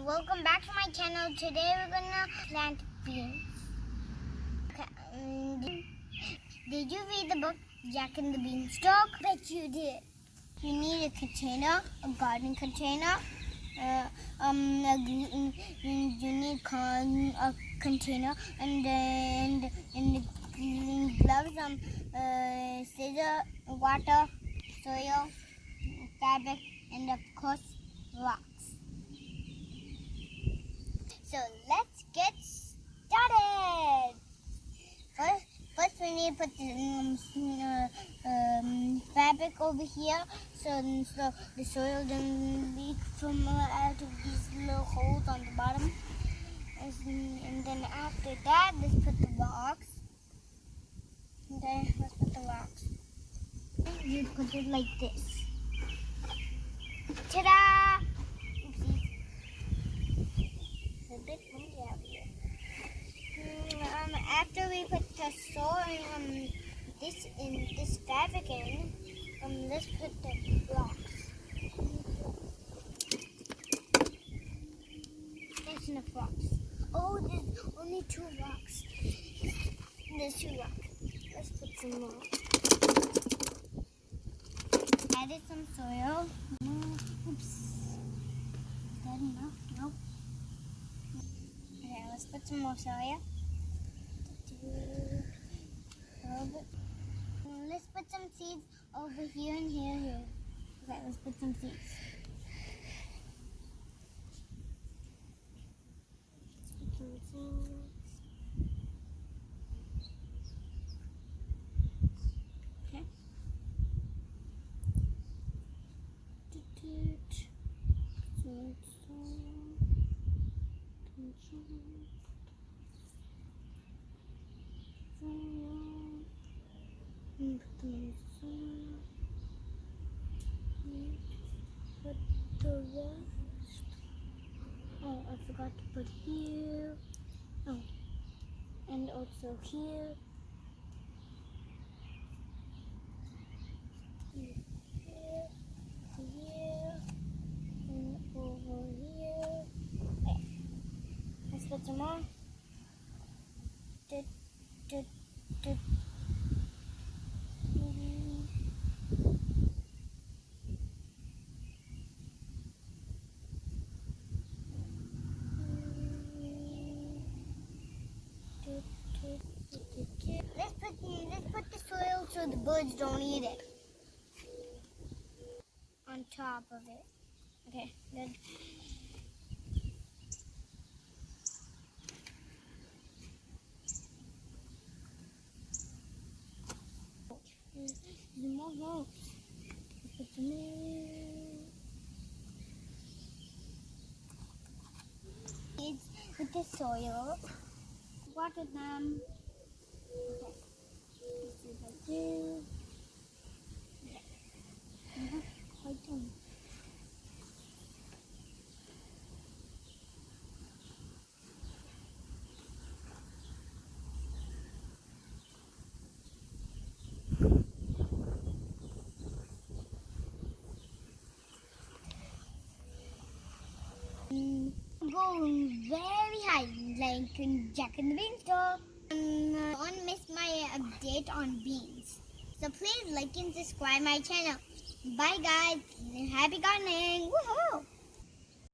welcome back to my channel. Today we're gonna plant beans. Okay. Did you read the book Jack and the Beanstalk? Bet you did. You need a container, a garden container. You need a container and gloves, scissor, water, soil, fabric, and of course rocks. So let's get started. First we need to put the fabric over here so the soil doesn't leak from out of these little holes on the bottom. And then after that, let's put the rocks. Okay, let's put the rocks. You put it like this. Ta-da! Oopsies. It's a bit windy out here. After we put the sowing this fabric in, let's put the rocks. That's enough rocks. Oh, there's only 2 rocks. There's 2 rocks. Let's put some more. Added some soil. Oops. Is that enough? Nope. Okay, let's put some more soil. Let's put some seeds over here and here. Okay, let's put some seeds. Okay. Put the rest. Oh, I forgot to put here. Oh, and also here. Here, and over here. Okay. Let's put some more. Let's put the soil so the birds don't eat it. On top of it. Okay, good. There's more holes. Let's put some in. Seeds with the soil. Water them. Okay. Let's see if I do. Okay. Quite done. Going very high like Jack and the Beanstalk. Don't miss my update on beans. So please like and subscribe my channel. Bye guys. Happy gardening. Woohoo!